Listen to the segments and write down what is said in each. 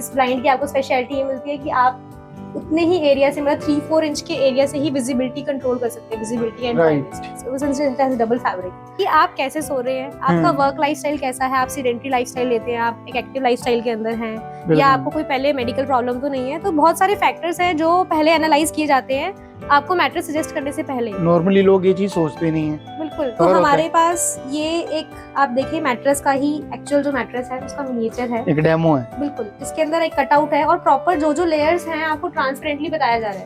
इस ब्लाइंड की आपको स्पेशलिटी ये मिलती है कि आप उतने ही एरिया से, मतलब 3-4 इंच के एरिया से ही विजिबिलिटी कंट्रोल कर सकते हैं, visibility and privacy. Double fabric कि आप कैसे सो रहे हैं, आपका वर्क लाइफस्टाइल कैसा है, आप सीडेंटरी लाइफस्टाइल लेते हैं, आप एक एक्टिव लाइफस्टाइल के अंदर हैं, या आपको कोई पहले मेडिकल प्रॉब्लम तो नहीं है। तो बहुत सारे फैक्टर्स हैं जो पहले एनालाइज किए जाते हैं आपको मैट्रेस सजेस्ट करने से पहले। नॉर्मली लोग ये चीज सोचते नहीं है। बिल्कुल। तो हमारे पास ये एक आप देखिए मैट्रेस का ही एक्चुअल जो मैट्रेस है उसका मिनिएचर है, एक डेमो है। बिल्कुल। इसके अंदर एक कटआउट है और प्रॉपर जो जो लेयर्स हैं आपको ट्रांसपेरेंटली बताया जा रहा है।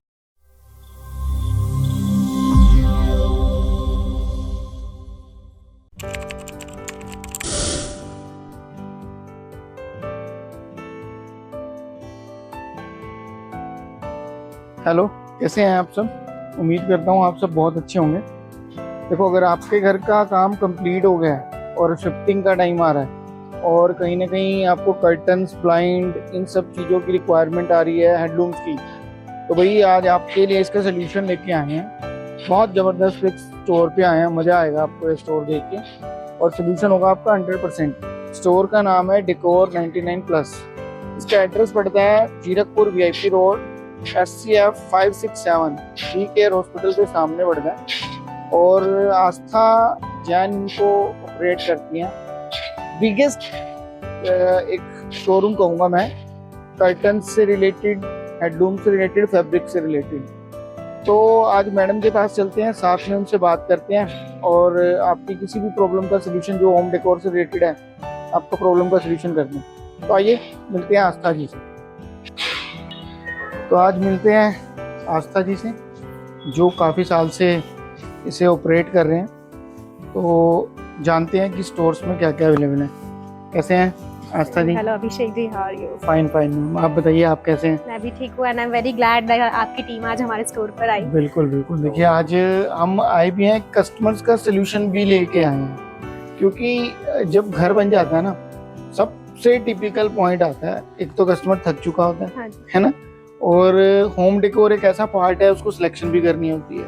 हेलो, कैसे हैं आप सब? उम्मीद करता हूँ आप सब बहुत अच्छे होंगे। देखो, अगर आपके घर का काम कंप्लीट हो गया है और शिफ्टिंग का टाइम आ रहा है और कहीं ना कहीं आपको कर्टन्स, ब्लाइंड, इन सब चीज़ों की रिक्वायरमेंट आ रही है, हैंडलूम्स की, तो भाई आज आपके लिए इसका सोल्यूशन लेके आए हैं। बहुत ज़बरदस्त एक स्टोर पे आए हैं, मज़ा आएगा आपको ये स्टोर देख के, और सोल्यूशन होगा आपका 100%। स्टोर का नाम है डेकोर 99+। इसका एड्रेस पड़ता है Zirakpur VIP road, SCF 567, care hospital के सामने पड़ता है। और आस्था जैन इनको ऑपरेट करती हैं। बिगेस्ट एक शोरूम कहूँगा मैं, कर्टन से रिलेटेड, हेडलूम से रिलेटेड, फैब्रिक से रिलेटेड। तो आज मैडम के पास चलते हैं, साथ में उनसे बात करते हैं और आपकी किसी भी प्रॉब्लम का सोल्यूशन जो होम डेकोर से रिलेटेड है, आपका प्रॉब्लम का सोल्यूशन करते हैं। तो आइए मिलते हैं आस्था जी से। तो आज मिलते हैं आस्था जी से जो काफ़ी साल से इसे ऑपरेट कर रहे हैं। तो जानते हैं कि स्टोर्स में क्या क्या अवेलेबल है। कैसे हैं Astha ji? Hello Abhishek ji, how are you? Fine ma'am, आप बताइए आप कैसे हैं? मैं भी ठीक हूँ and I am very glad that आपकी टीम आज हमारे स्टोर पर आई। बिल्कुल बिल्कुल। देखिए, आज हम आए भी हैं, कस्टमर्स का सोल्यूशन भी लेके आए हैं, क्योंकि जब घर बन जाता है ना, सबसे टिपिकल पॉइंट आता है, एक तो कस्टमर थक चुका होता है ना, और होम डेकोर एक ऐसा पार्ट है, उसको सिलेक्शन भी करनी होती है।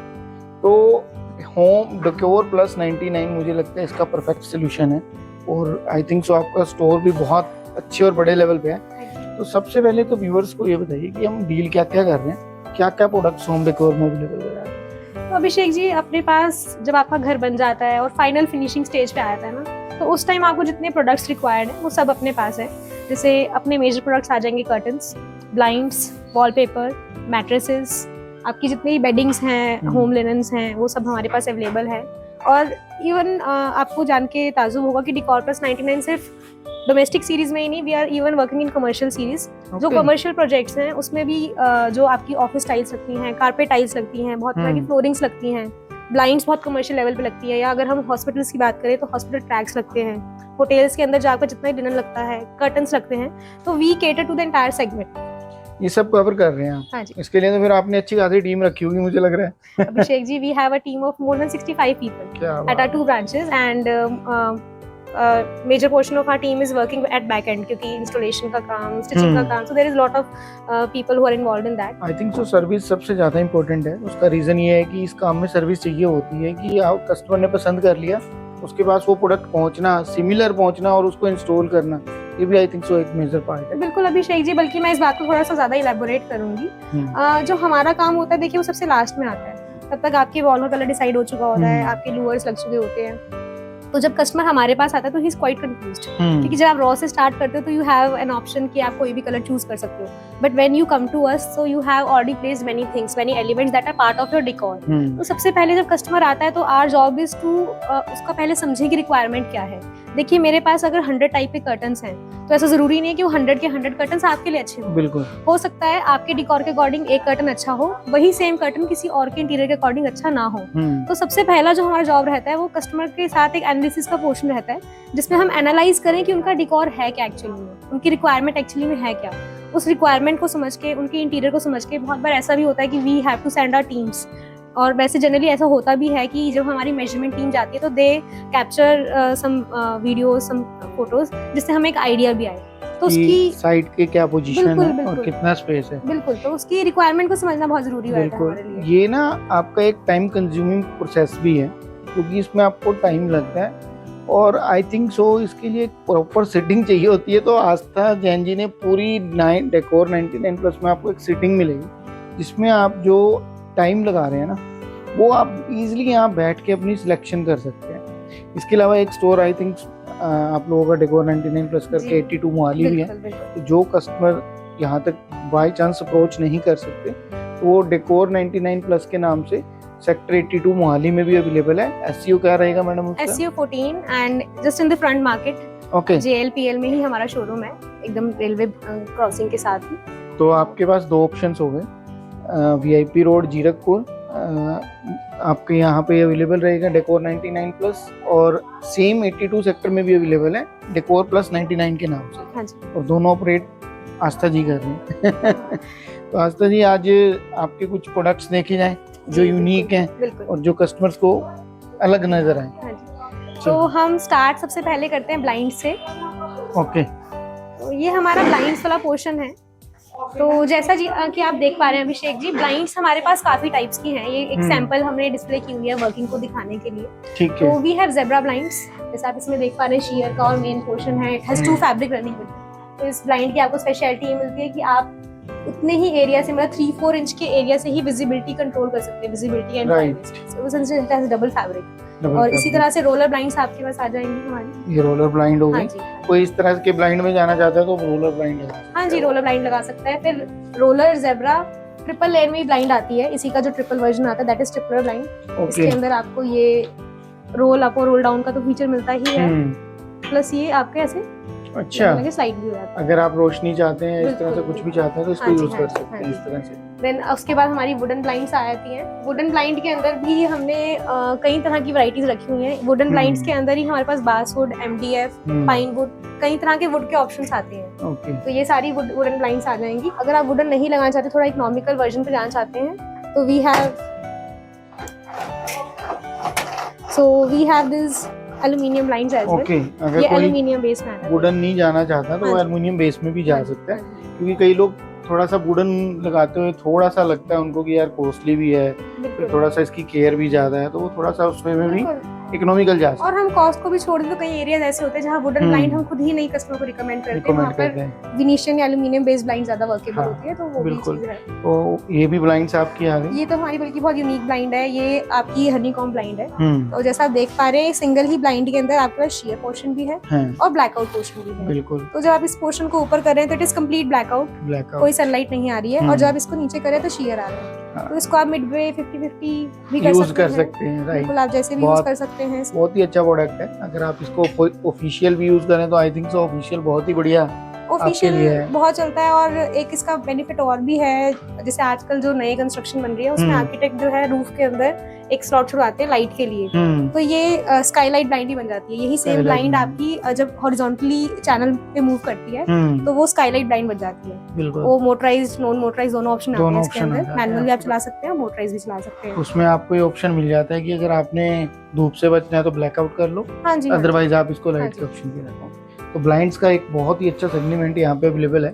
तो होम डेकोर प्लस 99 मुझे लगता है इसका परफेक्ट सोल्यूशन है। और आई थिंक सो आपका स्टोर भी बहुत अच्छे और बड़े लेवल पे है। तो सबसे पहले तो व्यूअर्स को ये बताइए कि हम डील क्या क्या कर रहे हैं, क्या क्या प्रोडक्ट्स होम डेकोर में अवेलेबल है। तो अभिषेक जी, अपने पास जब आपका घर बन जाता है और फाइनल फिनिशिंग स्टेज पे आता है ना, तो उस टाइम आपको जितने प्रोडक्ट्स रिक्वायर्ड है वो सब अपने पास है। जैसे अपने मेजर प्रोडक्ट्स आ जाएंगे कर्टन्स, ब्लाइंड्स, वॉलपेपर, मैट्रेसेस, आपकी जितनी भी बेडिंग्स हैं, होम लिनन्स हैं, वो सब हमारे पास अवेलेबल है। और इवन आपको जान के ताजुब होगा कि डेकोर प्लस 99 सिर्फ डोमेस्टिक सीरीज में ही नहीं, we are even working in commercial series. जो कमर्शियल प्रोजेक्ट्स हैं उसमें भी जो आपकी ऑफिस टाइल्स लगती हैं, कारपेट टाइल्स लगती हैं, बहुत तरह की फ्लोरिंग्स लगती हैं, ब्लाइंड्स बहुत कमर्शियल लेवल पे लगती है, या अगर हम हॉस्पिटल्स की बात करें तो हॉस्पिटल ट्रैक्स लगते हैं, होटल्स के अंदर जाकर जितना लिनन लगता है, कर्टन्स लगते हैं। तो we cater to the entire segment. ये सब कवर कर रहे हैं आप? हाँ जी। इसके लिए तो फिर आपने अच्छी खासी टीम रखी होगी मुझे लग रहा है। Abhishek ji, we have a team of more than 65 people at our 2 branches and major portion of our team is working at back end, क्योंकि इंस्टॉलेशन का काम, स्टिचिंग का काम, so there is lot of people who are involved in that. I think so service सबसे ज़्यादा important है। उसका reason ये है कि इस काम में सर्विस चाहिए होती है कि आप कस्टमर ने पसंद कर लिया, उसके पास वो प्रोडक्ट पहुंचना, सिमिलर पहुंचना और उसको इंस्टॉल करना, ये भी आई थिंक सो एक मेजर पार्ट है। बिल्कुल अभिषेक जी, बल्कि मैं इस बात को थोड़ा सा ज़्यादा इलेबोरेट करूंगी। जो हमारा काम होता है, देखिए, वो सबसे लास्ट में आता है। तब तक आपके वॉल का कलर डिसाइड हो चुका होता है, आपके लूअर्स लग चुके होते हैं। तो जब कस्टमर हमारे पास आता है तो ही इज क्वाइट कंफ्यूज्ड, क्योंकि जब आप रॉ से स्टार्ट करते हो तो यू हैव एन ऑप्शन कि आप कोई भी कलर चूज कर सकते हो, but when you come to us so you have already placed many things, many elements that are part of your decor. तो सबसे पहले जब कस्टमर आता है तो आवर जॉब इज टू उसका पहले समझे कि रिक्वायरमेंट क्या है। देखिए, मेरे पास अगर 100 टाइप के कर्टन्स हैं तो ऐसा जरूरी नहीं है कि वो 100 के 100 कर्टन्स आपके लिए अच्छे हों। बिल्कुल हो सकता है आपके डेकोर के अकॉर्डिंग एक कर्टन अच्छा हो, वही सेम कर्टन किसी और के इंटीरियर के अकॉर्डिंग अच्छा ना हो। तो सबसे पहला जो हमारा जॉब रहता है वो कस्टमर के साथ एक एनालिसिस का पोर्शन रहता है, जिसमें हम एनालाइज करें कि उनका डेकोर है क्या एक्चुअली में, उनकी रिक्वायरमेंट एक्चुअली में है क्या। उस रिक्वायरमेंट को समझ के, उनके इंटीरियर को समझ के, बहुत बार ऐसा भी होता है कि we have to send our teams, और वैसे जनरली ऐसा होता भी है कि जब हमारी मेजरमेंट टीम जाती है तो they capture some videos, some photos, जिससे हमें एक आइडिया भी आए। तो उसकी साइट के क्या पोजीशन है और कितना स्पेस है, बिल्कुल, तो उसकी रिक्वायरमेंट को समझना बहुत जरूरी है हमारे लिए। ये ना आपका एक टाइम कंज्यूमिंग प्रोसेस भी है, क्योंकि इसमें आपको टाइम लगता है और आई थिंक सो इसके लिए प्रॉपर सिटिंग चाहिए होती है, तो आस्था जैन जी ने पूरी डेकोर 99 प्लस में आपको एक सिटिंग मिलेगी जिसमें आप जो टाइम लगा रहे हैं ना वो आप इजीली यहाँ बैठ के अपनी सिलेक्शन कर सकते हैं। इसके अलावा एक स्टोर आई थिंक आप लोगों का डेकोर 99 प्लस करके 82 मोहाली भी है, तो जो कस्टमर यहाँ तक बाय चांस अप्रोच नहीं कर सकते तो वो डेकोर 99 प्लस के नाम से सेक्टर 82 मोहाली में भी अवेलेबल है। एसईओ क्या रहेगा मैडम उसका? SEO 14 and just in the front market. Okay, JLPL में ही हमारा शोरूम है, एकदम रेलवे क्रॉसिंग के साथ ही। तो आपके पास दो ऑप्शंस हो गए, VIP रोड जीरकपुर आपके यहाँ पे अवेलेबल रहेगा डेकोर 99 प्लस, और सेम 82 सेक्टर में भी अवेलेबल है डेकोर प्लस 99 के नाम से। हाँ जी। और दोनों ऑपरेट आस्था जी कर रहे हैं। तो आस्था जी आज आपके कुछ प्रोडक्ट्स देखे जाएं जो यूनिक हैं बिल्कुल। और जो कस्टमर्स को अलग नजर आए। हाँ जी। तो हम स्टार्ट सबसे पहले करते हैं ब्लाइंड से। ओके, तो ये हमारा ब्लाइंड्स वाला पोर्शन है। तो जैसा जी कि आप देख पा रहे हैं अभिषेक जी, ब्लाइंड्स हमारे पास काफी टाइप्स की हैं। ये एक सैंपल हमने डिस्प्ले की हुई है वर्किंग को दिखाने के लिए। ठीक है। तो वी हैव जेब्रा ब्लाइंड्स, जैसे आप इसमें देख पा रहे हैं शेयर का और मेन पोर्शन है। It has 2 fabric running with. तो इस ब्लाइंड की आपको स्पेशलिटी ये मिलती है कि आप उतने ही एरिया से, मतलब 3-4 इंच के एरिया से ही विजिबिलिटी कंट्रोल कर सकते हैं, visibility and privacy. Double fabric. और इसी तरह से रोलर ब्लाइंड्स आपके पास आ जाएंगी हमारी। ये रोलर ब्लाइंड हो हाँ गई। जी। कोई इस तरह के ब्लाइंड में जाना चाहता है तो रोलर ब्लाइंड है। हाँ जी, रोलर ब्लाइंड लगा सकता है। फिर रोलर जेब्रा ट्रिपल लेयर में ब्लाइंड आती है, इसी का जो ट्रिपल वर्जन आता है दैट इज ट्रिपलर ब्लाइंड। इसके अंदर आपको ये रोल अप और रोल डाउन का तो फीचर मिलता ही है, प्लस ये आपके ऐसे अच्छा स्लाइड भी हो जाता है। अगर आप रोशनी चाहते हैं इस तरह से कुछ भी चाहते हैं तो इसको हाँ जी, यूज हाँ कर जी, सकते हैं इस तरह से। देन उसके बाद हमारी वुडन ब्लाइंड्स आ जाती हैं। वुडन ब्लाइंड के अंदर भी हमने कई तरह की वैरायटीज रखी हुई हैं। वुडन ब्लाइंड्स के अंदर ही हमारे पास बासवुड, MDF, पाइन वुड, कई तरह के वुड के ऑप्शंस आते हैं। ओके, तो ये सारी वुडन ब्लाइंड्स आ जाएंगी। अगर आप वुडन नहीं लगाना चाहते, थोड़ा इकोनॉमिकल वर्जन पे जाना चाहते हैं, तो we have this aluminium blinds as well. Okay. ये अगर कोई एल्युमिनियम बेस में आता है। वुडन नहीं जाना चाहता तो वो हाँ जी। एल्युमिनियम बेस में भी जा हाँ जी, सकता है, हाँ जी। क्योंकि कई लोग थोड़ा सा वुडन लगाते हुए थोड़ा सा लगता है उनको कि यार कॉस्टली भी है, फिर बिल्कुल। थोड़ा सा इसकी केयर भी ज्यादा है, तो वो थोड़ा सा उसमें में भी बिल्कुल। इकोनॉमिकल जा सकता और हम कॉस्ट को भी छोड़ दें तो कई एरियाज ऐसे होते हैं जहाँ वुडन ब्लाइंड हम खुद ही नहीं कस्टमर को रिकमेंड है, करते हैं। वहाँ रिकमेंड पर करते हैं। विनीशियन या एल्युमिनियम बेस्ड ब्लाइंड ज्यादा वर्केबल हाँ, होती है, तो वो भी बिल्कुल। चीज है। तो ये भी ब्लाइंड्स आपकी आ गई। ये तो हमारी बल्कि बहुत यूनिक ब्लाइंड है। ये आपकी हनीकॉम्ब ब्लाइंड है। तो जैसा आप देख पा रहे हैं, सिंगल ही ब्लाइंड के अंदर आपके पास शेयर पोर्शन भी है और ब्लैकआउट पोर्शन भी है। बिल्कुल तो जब आप इस पोर्शन को ऊपर कर रहे हैं तो it is complete blackout, blackout. कोई सनलाइट नहीं आ रही है। और जब आप इसको नीचे करें तो शेयर आ रहा है। तो इसको आप मिडवे 50-50 भी कर यूज सकते कर हैं। सकते हैं, राइट। बिल्कुल, आप जैसे भी यूज बहुत- कर सकते हैं इसको। बहुत ही अच्छा प्रोडक्ट है। अगर आप इसको ऑफिशियल भी यूज करें तो आई थिंक सो ऑफिशियल बहुत ही बढ़िया लिए ऑफिशियल है। बहुत चलता है। और एक इसका बेनिफिट और भी है, जैसे आजकल जो नए कंस्ट्रक्शन बन रही है उसमें आर्किटेक्ट जो है रूफ के अंदर एक स्लॉट छुड़वाते हैं लाइट के लिए। तो ये स्काईलाइट ब्लाइंड ही बन जाती है। यही सेम Skylight ब्लाइंड blind। आपकी जब हॉरिजॉन्टली चैनल पे मूव करती है तो वो स्काईलाइट ब्लाइंड बन जाती है। बिल्कुल। वो मोटराइज्ड, नॉन मोटराइज्ड दोनों ऑप्शन आते दोनों हैं इसके option आ अंदर। जाते हैं मैनुअल भी आप आपके चला सकते हैं, मोटराइज भी चला सकते हैं। उसमें आपको ये ऑप्शन मिल जाता है कि अगर आपने धूप से बचना है तो ब्लैकआउट कर लो, हाँ जी, हाँ जी। अदरवाइज आप इसको लाइट हाँ के जी। ऑप्शन पे रखो। तो ब्लाइंड्स का एक बहुत ही अच्छा सेगमेंट यहाँ पे अवेलेबल है,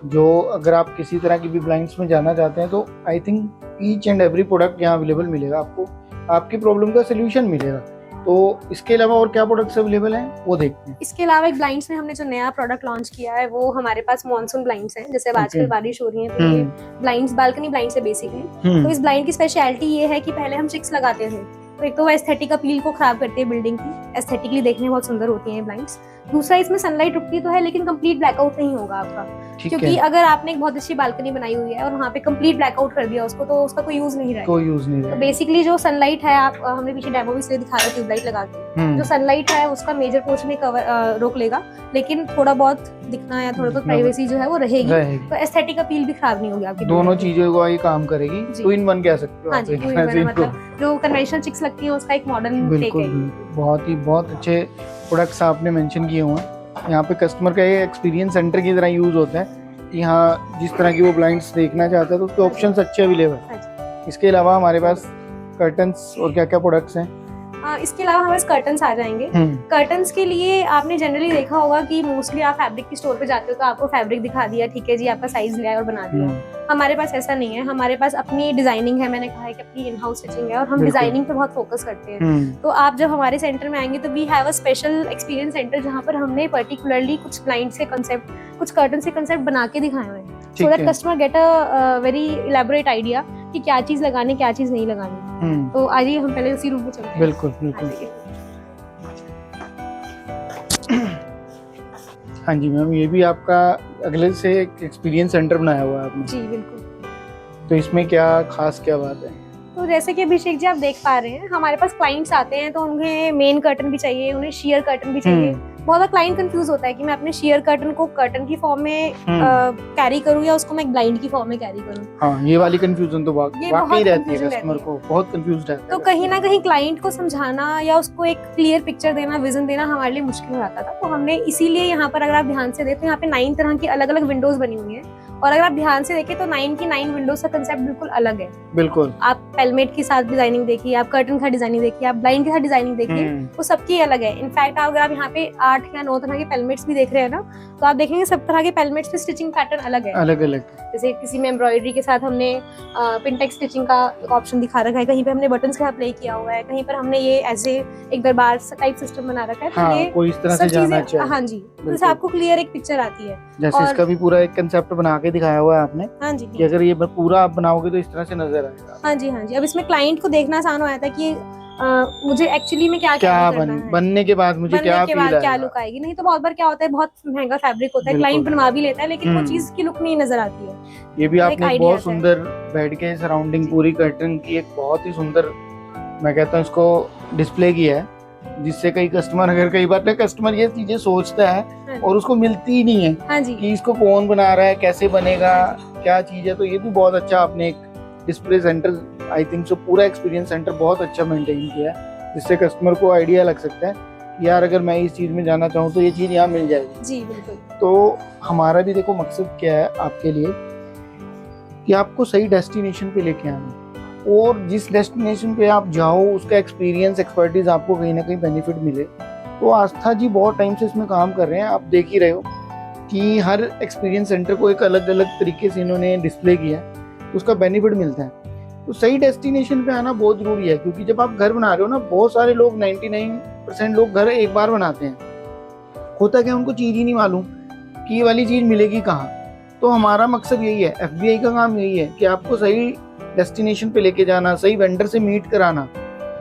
जो अगर आप किसी तरह की भी ब्लाइंड्स में जाना चाहते हैं तो I think each and every product यहाँ अवेलेबल मिलेगा आपको, आपकी प्रॉब्लम का सोल्यूशन मिलेगा। तो इसके अलावा और क्या प्रोडक्ट्स अवेलेबल हैं वो देखते हैं। इसके अलावा एक ब्लाइंड्स में हमने जो नया प्रोडक्ट लॉन्च किया है वो हमारे पास मॉनसून ब्लाइंड्स हैं। जैसे अब आजकल बारिश हो रही है तो ये ब्लाइंड्स बालकनी ब्लाइंड्स है बेसिकली। तो इस ब्लाइंड की स्पेशलिटी ये है कि पहले हम चिक्स लगाते थे, तो एक तो वो एस्थेटिक अपील को खराब करती है बिल्डिंग की, एस्थेटिकली देखने में बहुत सुंदर होती हैं ब्लाइंड्स। दूसरा, इसमें सनलाइट रुकती तो है लेकिन कंप्लीट ब्लैकआउट नहीं होगा आपका, क्योंकि अगर आपने एक बहुत अच्छी बालकनी बनाई हुई है और वहाँ पे कंप्लीट ब्लैकआउट कर दिया उसको, तो उसका कोई यूज नहीं रहेगा। कोई यूज नहीं तो रहेगा। बेसिकली जो सनलाइट है, आप हमने पीछे डेमो भी इसलिए दिखा रहे ट्यूबलाइट लगा के, जो सनलाइट है उसका मेजर पोर्शन कवर रोक लेगा, लेकिन थोड़ा बहुत दिखना या थोड़ा बहुत प्राइवेसी जो है वो रहेगी। तो एस्थेटिक अपील भी खराब नहीं होगी आपकी। दोनों चीजों को ये काम करेगी, टू इन वन कह सकते हो हाँ आप जी, एक टू इन तरह वन से है, इनको। मतलब जो कन्वेंशनल चिक्स लगती हैं उसका एक मॉडर्न टेक बिल्कुल, है। बहुत अच्छे प्रोडक्ट्स आपने मेंशन किए हुए हैं। यहाँ पे कस्टमर का ये एक्सपीरियंस सेंटर की तरह यूज होता है कि हाँ जिस तरह की वो ब्लाइंड्स देखना चाहता है तो उसके ऑप्शंस अच्छे अवेलेबल हैं। इसके अलावा हमारे पास कर्टन्स और क्या क्या प्रोडक्ट्स हैं? इसके अलावा हमारे पास कर्टन्स आ जाएंगे। कर्टन्स के लिए आपने जनरली देखा होगा कि मोस्टली आप फैब्रिक की स्टोर पे जाते हो तो आपको फैब्रिक दिखा दिया, ठीक है जी आपका साइज लिया और बना दिया। हमारे पास ऐसा नहीं है, हमारे पास अपनी डिजाइनिंग है, मैंने कहा है कि अपनी इन हाउस स्टिचिंग है और हम डिजाइनिंग पे बहुत फोकस करते हैं। तो आप जब हमारे सेंटर में आएंगे तो we have a special experience centre जहाँ पर हमने पर्टिकुलरली कुछ ब्लाइंड से कंसेप्ट, कुछ कर्टन से कंसेप्ट बना के दिखाए हुए हैं, so that customer get a very elaborate idea कि क्या चीज लगानी क्या चीज नहीं लगानी। तो आइए हम पहले उसी रूम में चलते हैं। बिल्कुल बिल्कुल। हाँ जी मैम, ये भी आपका अगले से एक एक्सपीरियंस सेंटर बनाया हुआ है आपने। जी बिल्कुल। तो इसमें क्या खास क्या बात है? तो जैसे कि अभिषेक जी आप देख पा रहे हैं, हमारे पास क्लाइंट्स आते हैं तो उन्हें मेन कर्टन भी चाहिए, उन्हें शेयर कर्टन भी चाहिए। बहुत बार क्लाइंट कंफ्यूज होता है कि मैं अपने शेयर कर्टन को कर्टन की फॉर्म में कैरी करूं या उसको मैं एक ब्लाइंड की फॉर्म में कैरी करूं। हाँ, ये वाली कंफ्यूजन तो वाकई रहती है, कस्टमर को बहुत कंफ्यूज रहता है। तो कहीं ना कहीं क्लाइंट को समझाना या उसको एक क्लियर पिक्चर देना, विजन देना हमारे लिए मुश्किल हो जाता था। तो हमने इसीलिए यहाँ पर अगर आप ध्यान से देखें, यहाँ पे 9 तरह की अलग अलग विंडोज बनी हुई है और अगर आप ध्यान से देखें तो 9 की 9 विंडोज का कंसेप्ट बिल्कुल अलग है। बिल्कुल। आप पेलमेट के साथ डिजाइनिंग देखिए, आप कर्टन का डिजाइनिंग देखिए, आप ब्लाइंड के साथ डिजाइनिंग देखिए, वो सबकी अलग है। इनफैक्ट अगर आप यहाँ पे 8 या 9 तरह के पेलमेट्स भी देख रहे हैं ना, तो आप देखेंगे सब तरह के पेलमेट्स पे स्टिचिंग पैटर्न अलग है, अलग अलग। जैसे किसी में एम्ब्रॉयडरी के साथ हमने पिनटेक्स स्टिचिंग का ऑप्शन दिखा रखा है, कहीं पे हमने बटन्स का प्ले किया हुआ है, कहीं पर हमने ये ऐसे एक दरबार टाइप सिस्टम बना रखा है। हाँ, ये कोई इस तरह से जाना चाहिए। हाँ जी, तो आपको क्लियर एक पिक्चर आती है। जैसे इसका भी पूरा एक कंसेप्ट बना के दिखाया हुआ है आपने। हाँ जी, कि अगर ये पूरा आप बनाओगे तो इस तरह से नजर आएगा। हाँ जी हाँ जी। अब इसमें क्लाइंट को देखना आसान हो जाता है कि मुझे एक्चुअली में क्या बनने के बाद मुझे क्या लुक आएगी। नहीं तो बहुत बार क्या होता है, बहुत महंगा फैब्रिक होता है, क्लाइंट बनवा भी लेता है लेकिन वो चीज की लुक नहीं नजर आती है। ये भी आपने बहुत सुंदर बेड के सराउंडिंग पूरी कर्टन की एक बहुत ही सुंदर, मैं कहता हूँ इसको डिस्प्ले किया है, जिससे कई कस्टमर, अगर कई बार ना कस्टमर ये चीजें सोचता है और उसको मिलती ही नहीं है। हाँ जी। कि इसको कौन बना रहा है, कैसे बनेगा, क्या चीज है। तो ये भी बहुत अच्छा आपने एक display centre, I think so पूरा एक्सपीरियंस सेंटर बहुत अच्छा मेंटेन किया है, जिससे कस्टमर को आइडिया लग सकता है कि यार अगर मैं इस चीज में जाना चाहूँ तो ये चीज यहाँ मिल जाएगी। जी बिल्कुल। तो हमारा भी देखो मकसद क्या है आपके लिए, कि आपको सही डेस्टिनेशन पे लेके आना, और जिस डेस्टिनेशन पे आप जाओ उसका एक्सपीरियंस, एक्सपर्टीज आपको कहीं ना कहीं बेनिफिट मिले। तो आस्था जी बहुत टाइम से इसमें काम कर रहे हैं, आप देख ही रहे हो कि हर एक्सपीरियंस सेंटर को एक अलग अलग तरीके से इन्होंने डिस्प्ले किया है, तो उसका बेनिफिट मिलता है। तो सही डेस्टिनेशन पे आना बहुत जरूरी है, क्योंकि जब आप घर बना रहे हो ना, बहुत सारे लोग 99% लोग घर एक बार बनाते हैं, होता क्या उनको चीज ही नहीं मालूम कि ये वाली चीज मिलेगी कहाँ। तो हमारा मकसद यही है, FBI का काम यही है कि आपको सही डेस्टिनेशन पे लेके जाना, सही वेंडर से मीट कराना,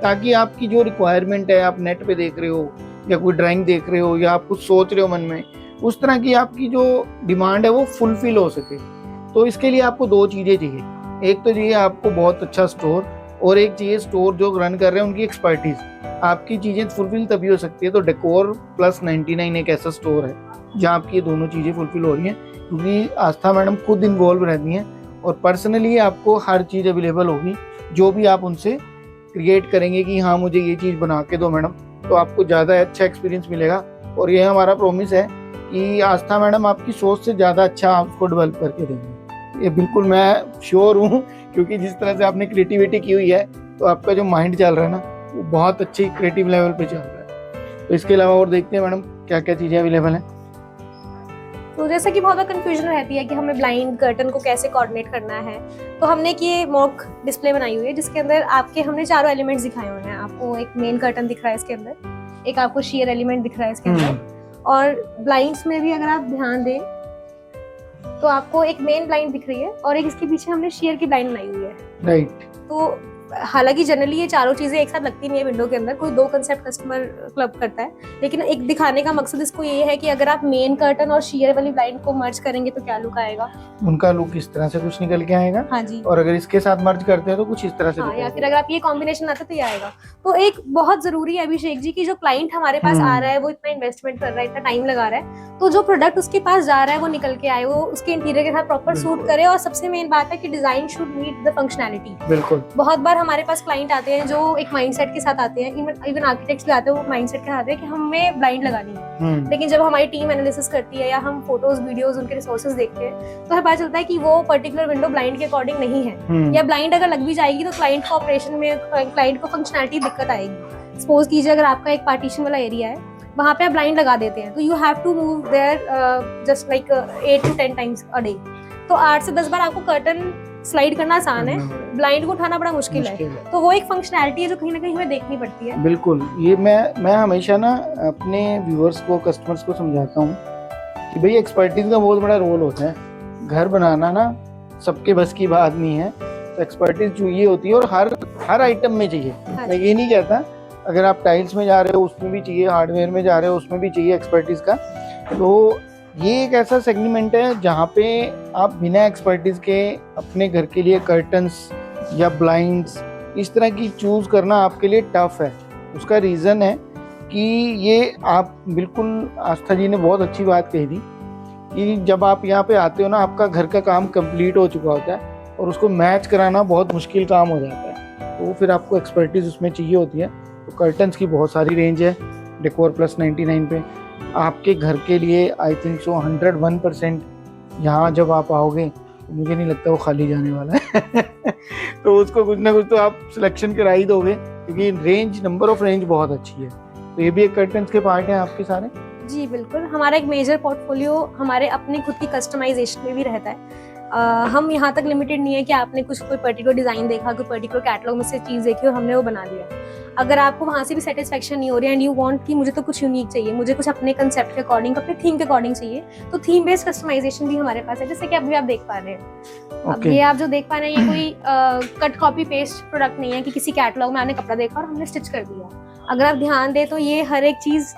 ताकि आपकी जो रिक्वायरमेंट है, आप नेट पे देख रहे हो या कोई ड्राइंग देख रहे हो या आप कुछ सोच रहे हो मन में, उस तरह की आपकी जो डिमांड है वो फुलफिल हो सके। तो इसके लिए आपको 2 चीजें चाहिए, एक तो चाहिए आपको बहुत अच्छा स्टोर, और एक चाहिए स्टोर जो रन कर रहे हैं उनकी एक्सपर्टीज। आपकी चीजें फुलफिल तभी हो सकती है। तो डेकोर प्लस 99 एक ऐसा स्टोर है जहाँ आपकी ये दोनों चीजें फुलफिल हो रही हैं, क्योंकि आस्था मैडम खुद इन्वॉल्व रहती हैं और पर्सनली आपको हर चीज अवेलेबल होगी। जो भी आप उनसे क्रिएट करेंगे कि हाँ मुझे ये चीज बना के दो मैडम, तो आपको ज्यादा अच्छा एक्सपीरियंस मिलेगा। और ये हमारा प्रॉमिस है कि आस्था मैडम आपकी सोच से ज्यादा अच्छा आपको डेवलप करके देंगे। ये बिल्कुल मैं श्योर हूँ, क्योंकि जिस तरह से आपने क्रिएटिविटी की हुई है, तो आपका जो माइंड चल रहा है ना, वो बहुत अच्छी क्रिएटिव लेवल पे चल रहा है। तो इसके अलावा और देखते हैं मैडम क्या क्या चीजें अवेलेबल हैं। तो जैसे कि बहुत बार कंफ्यूजन रहती है कि हमें ब्लाइंड कर्टन को कैसे कोऑर्डिनेट करना है, तो हमने एक ये मॉक डिस्प्ले बनाई हुई है जिसके अंदर आपके हमने चारों एलिमेंट्स दिखाए हुए हैं। आपको एक मेन कर्टन दिख रहा है इसके अंदर, एक आपको शेयर एलिमेंट दिख रहा है इसके अंदर, और ब्लाइंड्स में भी अगर आप ध्यान दें तो आपको एक मेन ब्लाइंड दिख रही है और एक इसके पीछे हमने शेयर की ब्लाइंड बनाई हुई है। राइट। तो हालांकि जनरली ये चारों चीजें एक साथ लगती नहीं है विंडो के अंदर, कोई 2 कंसेप्ट कस्टमर क्लब करता है, लेकिन एक दिखाने का मकसद इसको ये है कि अगर आप मेन कर्टन और शेयर वाली ब्लाइंड को मर्ज करेंगे तो क्या लुक आएगा, उनका लुक इस तरह से कुछ निकल के आएगा। हाँ जी। और अगर इसके साथ मर्ज करते हैं तो कुछ इस तरह से, हाँ, या फिर अगर आप ये कॉम्बिनेशन आता तो ये आएगा। तो एक बहुत जरूरी है अभिषेक जी की जो क्लाइंट हमारे पास आ रहा है, वो इतना इन्वेस्टमेंट कर रहा है, इतना टाइम लगा रहा है, तो जो प्रोडक्ट उसके पास जा रहा है वो निकल के आए, वो उसके इंटीरियर के साथ प्रॉपर सूट करे, और सबसे मेन बात है कि design should meet the functionality. बिल्कुल। बहुत बार हमारे पास क्लाइंट आते हैं जो एक माइंडसेट के साथ आते हैं, इवन आर्किटेक्ट्स भी आते हैं, वो माइंडसेट के साथ आते हैं कि हमें ब्लाइंड लगानी है, लेकिन जब हमारी टीम एनालिसिस करती है या हम फोटोज वीडियोस उनके रिसोर्सेज देखते हैं तो हमें पता चलता है कि वो पर्टिकुलर विंडो ब्लाइंड के अकॉर्डिंग नहीं है, या ब्लाइंड अगर लग भी जाएगी तो क्लाइंट को ऑपरेशन में, क्लाइंट को फंक्शनैलिटी दिक्कत आएगी। सपोज कीजिए अगर आपका एक पार्टीशन वाला एरिया है, वहाँ पे आप ब्लाइंड लगा देते हैं, तो you have to move there just like 8 to 10 times a day। तो 8 से 10 बार आपको कर्टन स्लाइड करना आसान है, ब्लाइंड को उठाना बड़ा मुश्किल है। तो वो एक फंक्शनैलिटी है जो कहीं ना कहीं हमें देखनी पड़ती है। बिल्कुल, ये मैं हमेशा ना अपने व्यूअर्स को, कस्टमर्स को समझाता हूँ कि भाई एक्सपर्टीज का बहुत बड़ा रोल होता है। घर बनाना ना सबके बस की बात नहीं है, तो एक्सपर्टीज चाहिए होती है और हर आइटम में चाहिए। मैं ये नहीं कहता, अगर आप टाइल्स में जा रहे हो उसमें भी चाहिए, हार्डवेयर में जा रहे हो उसमें भी चाहिए एक्सपर्टीज का। तो ये एक ऐसा सेगमेंट है जहाँ पे आप बिना एक्सपर्टीज के अपने घर के लिए कर्टन्स या ब्लाइंड्स इस तरह की चूज करना आपके लिए टफ है। उसका रीज़न है कि ये आप बिल्कुल, आस्था जी ने बहुत अच्छी बात कही थी कि जब आप यहाँ पे आते हो ना, आपका घर का काम कंप्लीट हो चुका होता है और उसको मैच कराना बहुत मुश्किल काम हो जाता है। तो फिर आपको एक्सपर्टीज उसमें चाहिए होती है। तो कर्टन्स की बहुत सारी रेंज है डेकोर प्लस 99 पे आपके घर के लिए। आई थिंक सो 101% यहाँ जब आप आओगे तो मुझे नहीं लगता वो खाली जाने वाला है तो उसको कुछ ना कुछ तो आप सिलेक्शन करा ही दोगे, क्योंकि रेंज, नंबर ऑफ रेंज बहुत अच्छी है। तो ये भी एक कर्टन्स के पार्ट हैं आपके सारे। जी बिल्कुल, हमारा एक मेजर पोर्टफोलियो हमारे अपने खुद की कस्टमाइजेशन में भी रहता है। हम यहाँ तक लिमिटेड नहीं है कि आपने कोई पर्टिकुलर डिज़ाइन देखा, कोई पर्टिकुलर कैटलॉग में से चीज़ देखी और हमने वो बना दिया। अगर आपको वहाँ से भी सेटिस्फेक्शन नहीं हो रही है एंड यू वांट कि मुझे तो कुछ यूनिक चाहिए, मुझे कुछ अपने कंसेप्ट के अकॉर्डिंग, अपने थीम के अकॉर्डिंग चाहिए, तो थीम बेस्ड कस्टमाइजेशन भी हमारे पास है, जैसे कि अभी आप देख पा रहे हैं। अब ये आप जो देख पा रहे हैं, ये कोई कट कॉपी पेस्ट प्रोडक्ट नहीं है कि किसी कैटलॉग में आपने कपड़ा देखा और हमने स्टिच कर दिया। अगर आप ध्यान दें तो ये हर एक चीज़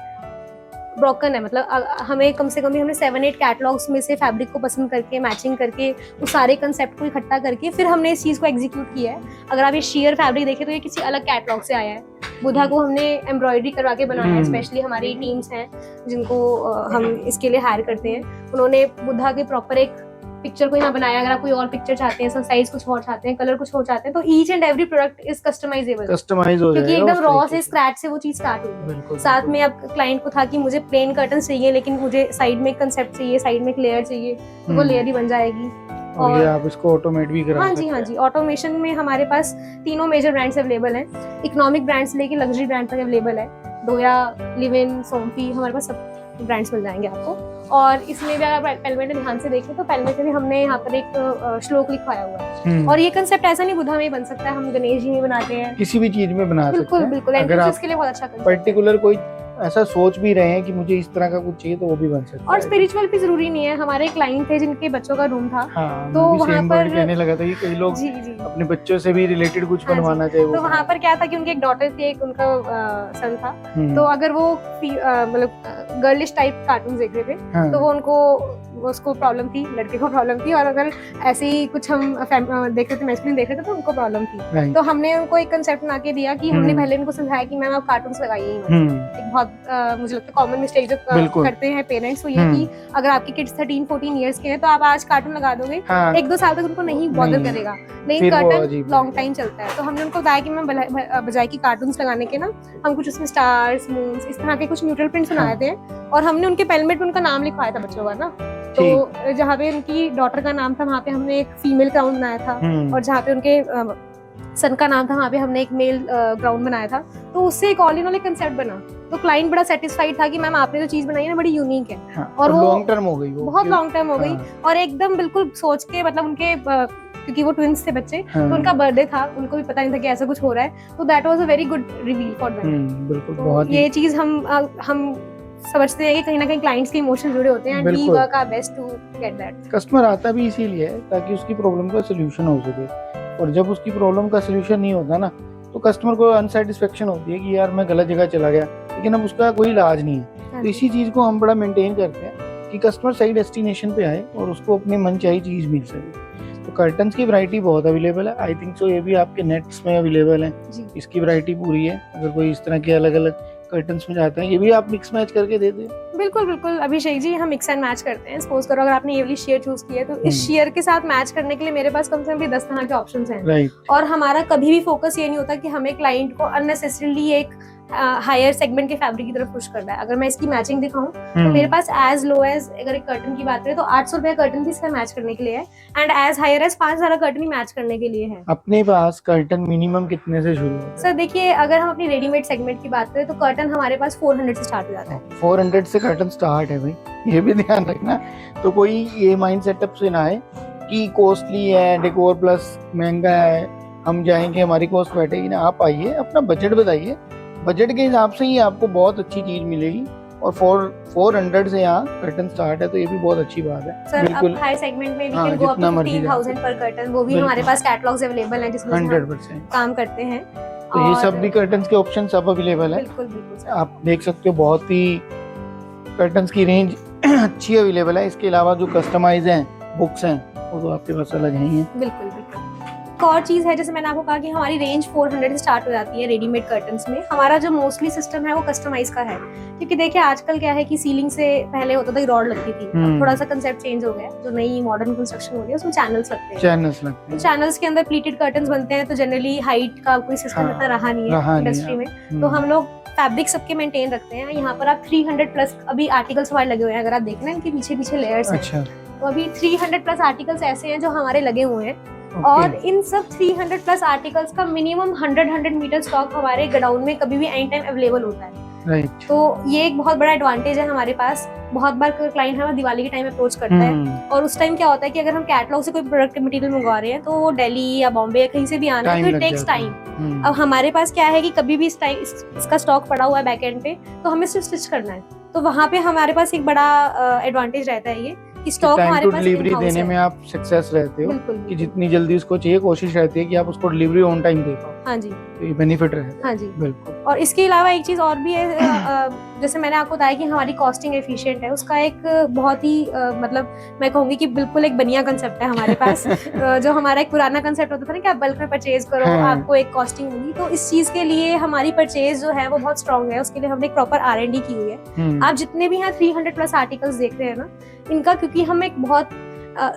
ब्रोकन है, मतलब हमें कम से कम भी हमने 7-8 कैटलॉग्स में से फैब्रिक को पसंद करके, मैचिंग करके, उस सारे कंसेप्ट को इकट्ठा करके फिर हमने इस चीज़ को एग्जीक्यूट किया है। अगर आप ये शेयर फैब्रिक देखें तो ये किसी अलग कैटलॉग से आया है। बुधा को हमने एम्ब्रॉयडरी करवा के बनाया है, स्पेशली हमारी टीम्स हैं जिनको हम इसके लिए हायर करते हैं। उन्होंने बुधा के प्रॉपर एक पिक्चर को यहाँ बनाया। अगर आप कोई और पिक्चर चाहते हैं, साइज कुछ और चाहते हैं, कलर कुछ और चाहते हैं, तो each and every product is customisable, customise हो क्योंकि एकदम रॉ से, स्क्रैच से वो चीज स्टार्ट हुई है। साथ में अब क्लाइंट को था कि मुझे प्लेन कर्टन चाहिए लेकिन मुझे साइड में एक कंसेप्ट चाहिए, साइड में एक लेयर चाहिए, तो वो लेयर ही बन जाएगी। और ये आप इसको ऑटोमेट भी करा सकते हैं। हाँ जी, ऑटोमेशन में हमारे पास तीनों मेजर ब्रांड्स अवेलेबल हैं। इकोनॉमिक ब्रांड से लेके लग्जरी ब्रांड तक अवेलेबल है। डोया, लिविन, सोमफी, हमारे पास सब ब्रांड्स मिल जाएंगे आपको। और इसमें भी अगर पेलमेट में ध्यान से देखें तो पेलमेट में भी हमने यहाँ पर एक श्लोक लिखवाया हुआ है। और ये कंसेप्ट ऐसा नहीं बुधा में ही बन सकता है, हम गणेश जी में बनाते हैं, किसी भी चीज में बना सकते हैं। बिल्कुल, अगर आप इसके लिए बहुत अच्छा कंसेप्ट पर्टिकुलर कोई ऐसा सोच भी रहे हैं कि मुझे इस तरह का कुछ चाहिए, तो वो भी बन सकता है। और स्पिरिचुअल भी जरूरी नहीं है। हमारे क्लाइंट थे जिनके बच्चों का रूम था, हाँ, तो वहाँ पर कहने लगा था कि कई लोग जी अपने बच्चों से भी रिलेटेड कुछ बनवाना चाहिए। तो वहाँ पर क्या था कि उनकी एक डॉटर थी, एक उनका सन था। तो अगर वो मतलब गर्लिश टाइप कार्टून देख रहे थे, तो वो उसको प्रॉब्लम थी, लड़के को प्रॉब्लम थी। और अगर ऐसे ही कुछ हम देख रहे थे, मैस्कुलिन देख रहे थे, तो उनको प्रॉब्लम थी। तो हमने उनको एक कंसेप्ट बना के दिया कि हमने पहले उनको समझाया कि मैम आप कार्टून्स लगाइए। एक बहुत मुझे लगता है कॉमन मिस्टेक जो करते हैं पेरेंट्स, वो ये कि अगर आपकी किड्स 13-14 इयर्स के हैं तो आप आज कार्टून लगा दोगे, 1-2 साल तक उनको नहीं बॉदर करेगा, लेकिन कर्टन लॉन्ग टाइम चलता है। तो हमने उनको बताया कि मैम बजाय की कार्टून्स लगाने के ना, हम कुछ उसमें स्टार्स, मून्स, इस तरह के कुछ न्यूट्रल प्रिंट्स बनाए थे। और हमने उनके पेलमेट में उनका नाम लिखवाया था बच्चों का ना। तो जहाँ पे उनकी डॉटर का नाम था वहाँ पे हमने एक फीमेल क्राउन बनाया था, और जहाँ पे उनके सन का नाम था वहाँ पे हमने एक मेल ग्राउंड बनाया था। तो उससे एक ऑल इन ऑल कंसेप्ट बना। तो क्लाइंट बड़ा सेटिस्फाइड था कि मैम आपने जो चीज बनाई है ना बड़ी यूनिक है। और वो लॉन्ग टर्म हो गई, वो बहुत लॉन्ग टर्म हो गई। और एकदम बिल्कुल सोच के, मतलब उनके क्योंकि वो ट्विंस थे बच्चे, तो उनका बर्थडे था, उनको भी पता नहीं था कि ऐसा कुछ हो रहा है। तो that was a very good reveal for them. बिल्कुल, बहुत ये चीज हम समझते हैं कि कहीं ना कहीं क्लाइंट्स के इमोशन जुड़े होते हैं, and we work our best to get that. Customer आता भी इसीलिए है ताकि उसकी प्रॉब्लम का सोल्यूशन हो सके। और जब उसकी प्रॉब्लम का सोल्यूशन नहीं होता ना, तो कस्टमर को अनसेटिस्फेक्शन होती है कि यार मैं गलत जगह चला गया, लेकिन अब उसका कोई इलाज नहीं है। तो इसी चीज को हम बड़ा मेंटेन करते हैं कि कस्टमर सही डेस्टिनेशन पे आए और उसको अपनी मनचाही चीज मिल सके। तो कर्टन्स की वैरायटी बहुत अवेलेबल है। आई थिंक सो ये भी आपके नेट्स में अवेलेबल है, इसकी वैरायटी पूरी है। अगर कोई इस तरह के अलग अलग कर्टन्स में जाते हैं, ये भी आप मिक्स मैच करके देते हैं। बिल्कुल बिल्कुल अभिषेक जी, हम मिक्स एंड मैच करते हैं। सपोज करो अगर आपने ये वाली शेयर चूज की है, तो इस शेयर के साथ मैच करने के लिए मेरे पास कम से कम भी 10 तरह के ऑप्शंस हैं। राइट। और हमारा कभी भी फोकस ये नहीं होता कि हमें क्लाइंट को अननेसेसरीली एक हायर सेगमेंट के फैब्रिक की तरफ पुश कर रहा है। अगर मैं इसकी मैचिंग दिखाऊं तो मेरे पास एज लो एज अगर एक कर्टन की बात करें तो 800 रुपए कर्टन भी इसका मैच करने के लिए है, and as higher as 5000 curtain ही मैच करने के लिए है। अपने पास कर्टन मिनिमम कितने से शुरू होता है? सर देखिए, अगर हम अपनी रेडीमेड सेगमेंट की बात करें तो कर्टन हमारे पास 400 से स्टार्ट हो जाता है। 400 से कर्टन स्टार्ट है भाई, ये भी ध्यान रखना। तो कोई ये माइंड सेटअप से ना है कि कॉस्टली है, डेकोर प्लस महंगा है, हम जाएंगे हमारी कॉस्ट बैठेगी ना। आप आइए, अपना बजट बताइए, बजट के हिसाब से ही आपको बहुत अच्छी चीज मिलेगी। और 400 से यहाँ कर्टन स्टार्ट है, तो ये भी बहुत अच्छी बात है। सर बिल्कुल, अब हाई सेगमेंट में वी हाँ, कैन गो अप जितना टू मर्जी 15000 पर कर्टन, वो भी बिल्कुल। हमारे पास कैटलॉग्स अवेलेबल हैं जिसमें हम 100%। काम करते हैं। तो ये और सब भी कर्टन्स के ऑप्शन सब अवेलेबल है। बिल्कुल बिल्कुल सर। आप देख सकते हो, बहुत ही कर्टन्स की रेंज अच्छी अवेलेबल है। इसके अलावा जो कस्टमाइज हैं, बुक्स हैं, वो तो आपके पास अलग ही हैं। बिल्कुल बिल्कुल। एक और चीज है, जैसे मैंने आपको कहा कि हमारी रेंज 400 से स्टार्ट हो जाती है रेडीमेड कर्टन्स में। हमारा जो मोस्टली सिस्टम है वो कस्टमाइज का है, क्योंकि देखिए आजकल क्या है कि सीलिंग से पहले होता था रॉड लगती थी, अब थोड़ा सा कंसेप्ट चेंज हो गया है। जो नई मॉडर्न कंस्ट्रक्शन हो रही है उसमें चैनल्स लगते हैं। चैनल्स लगते हैं। चैनल्स के अंदर प्लीटेड कर्टन्स बनते हैं, तो जनरली हाइट का कोई सिस्टम हाँ, इतना रहा नहीं है इंडस्ट्री में। तो हम लोग फैब्रिक सबके मेंटेन रखते हैं। यहाँ पर आप 300 प्लस अभी आर्टिकल्स हमारे लगे हुए हैं, अगर आप देखें ना इनके पीछे पीछे लेयर्स हैं। अच्छा, तो अभी 300 प्लस आर्टिकल्स ऐसे हैं जो हमारे लगे हुए हैं। और इन सब 300 प्लस आर्टिकल्स का मिनिमम 100 मीटर स्टॉक हमारे गोडाउन में कभी भी एनी टाइम अवेलेबल होता है। राइट। तो ये एक बहुत बड़ा एडवांटेज है हमारे पास। बहुत बार क्लाइंट हमें दिवाली के टाइम अप्रोच करता है, और उस टाइम क्या होता है कि अगर हम कैटलॉग से कोई प्रोडक्ट मटेरियल मंगवा रहे हैं तो वो दिल्ली या बॉम्बे या कहीं से भी आना है, तो इट टेक्स टाइम। अब हमारे पास क्या है कि कभी भी इसका स्टॉक पड़ा हुआ है बैक एंड पे, तो हमें सिर्फ स्टिच करना है। तो वहाँ पे हमारे पास एक बड़ा एडवांटेज रहता है ये कि स्टॉक हमारे पास डिलीवरी in-house देने है। में आप सक्सेस रहते हो बिल्कुल कि जितनी जल्दी उसको चाहिए, कोशिश रहती है कि आप उसको डिलीवरी ऑन टाइम दे पाओ। हाँ जी, तो ये बेनिफिट रहता हाँ है। जी। बिल्कुल। और इसके अलावा एक चीज और भी है, जैसे मैंने आपको बताया कि हमारी कॉस्टिंग एफिशिएंट है, उसका एक बहुत ही मतलब मैं कहूंगी कि बिल्कुल एक बढ़िया कंसेप्ट है हमारे पास। जो हमारा एक पुराना कंसेप्ट होता था ना कि आप बल्क में परचेज करो, हाँ। आपको एक कॉस्टिंग होगी, तो इस चीज के लिए हमारी परचेज जो है वो बहुत स्ट्रांग है। उसके लिए हमने एक प्रॉपर R&D की हुई है। आप जितने भी यहाँ 300 प्लस आर्टिकल्स देख रहे हैं ना, इनका क्योंकि हम एक बहुत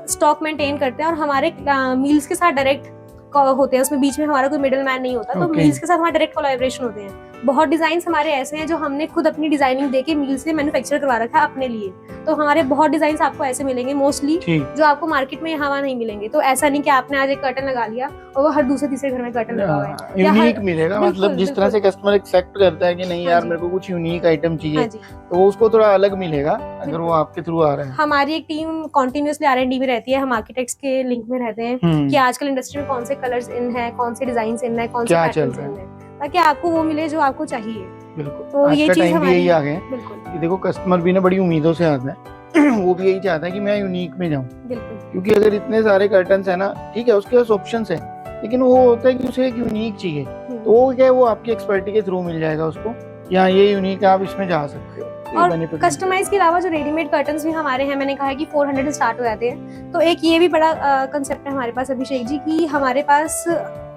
स्टॉक मेंटेन करते हैं और हमारे मील्स के साथ डायरेक्ट होते हैं, उसमें बीच में हमारा कोई मिडिल मैन नहीं होता। तो मील्स के साथ हमारे डायरेक्ट कोलैबोरेशन होते हैं। बहुत डिजाइन्स हमारे ऐसे हैं जो हमने खुद अपनी डिजाइनिंग देके मील से मैन्युफैक्चर करवा रखा है अपने लिए। तो हमारे बहुत डिजाइन्स आपको ऐसे मिलेंगे मोस्टली, जो आपको मार्केट में यहाँ नहीं मिलेंगे। तो ऐसा नहीं कि आपने आज एक कर्टन लगा लिया और वो हर दूसरे तीसरे घर में कर्टन लगा हुआ है। यूनिक मिलेगा, मतलब जिस तरह से कस्टमर एक्सेप्ट करता है कि नहीं यार मेरे को कुछ यूनिक आइटम चाहिए, तो वो उसको थोड़ा अलग मिलेगा अगर वो आपके थ्रू आ रहा है। हमारी एक टीम कॉन्टिन्यूसली R&D में रहती है। हम आर्किटेक्ट्स के लिंक में रहते हैं कि आजकल इंडस्ट्री में कौन से कलर्स इन है, कौन से डिजाइन इन है, कौन से पैटर्न्स इन है, ताकि आपको वो मिले जो आपको चाहिए। बिल्कुल। तो ये चीज हमारी यही आ गए। बिल्कुल। देखो कस्टमर भी ना बड़ी उम्मीदों से आता है। वो भी यही चाहता है कि मैं यूनिक में जाऊं। बिल्कुल। क्योंकि अगर इतने सारे कर्टन्स है ना, ठीक है उसके पास ऑप्शंस है, लेकिन वो होता है कि उसे एक यूनिक चाहिए। तो वो क्या है, वो आपकी एक्सपर्टी के थ्रू मिल जाएगा उसको, या ये यूनिक आप इसमें जा सकते हो। और कस्टमाइज के अलावा जो रेडीमेड कर्टन्स भी हमारे हैं, मैंने कहा है कि 400 से स्टार्ट हो जाते हैं। तो एक ये भी बड़ा कंसेप्ट है हमारे पास अभिषेक जी की हमारे पास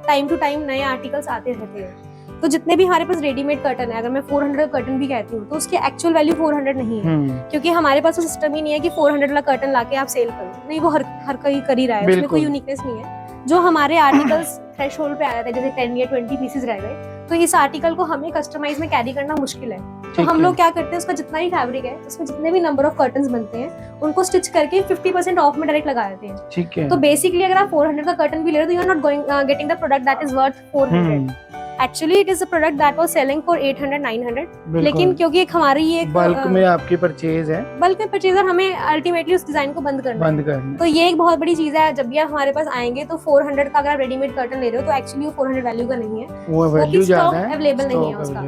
टाइम टू टाइम नए आर्टिकल्स आते रहते हैं। तो जितने भी हमारे पास रेडीमेड कर्टन है, अगर मैं 400 कर्टन भी कहती हूँ तो उसकी एक्चुअल वैल्यू 400 नहीं है, क्योंकि हमारे पास वो सिस्टम ही नहीं है कि 400 वाला कर्टन लाके आप सेल करो। नहीं, वो हर कोई कर ही रहा है, उसमें कोई यूनिकनेस नहीं है। जो हमारे आर्टिकल्स थ्रेशोल्ड पे आ जाते हैं, जैसे 10 या 20 पीसेस रह गए, तो इस आर्टिकल को हमें कस्टमाइज में कैरी करना मुश्किल है। तो हम लोग क्या करते हैं, उसका जितना भी फैब्रिक है, उसमें जितने भी नंबर ऑफ कर्टन्स बनते हैं, उनको स्टिच करके 50% ऑफ में डायरेक्ट लगा देते हैं। ठीक है। तो बेसिकली अगर आप 400 का कर्टन भी ले रहे हो तो you are not getting the product that is worth 400। Actually it is a product that was selling for 800-900, लेकिन क्योंकि एक हमारी ये बल्क में आपकी परचेज है, बल्क में परचेजर हमें अल्टीमेटली उस डिजाइन को बंद करना है। तो ये एक बहुत बड़ी चीज है। जब भी आप हमारे पास आएंगे तो 400 का अगर आप रेडीमेड कर्टन ले रहे हो तो एक्चुअली वो 400 वैल्यू का नहीं है, वो वैल्यू ज्यादा है, अवेलेबल नहीं है उसका,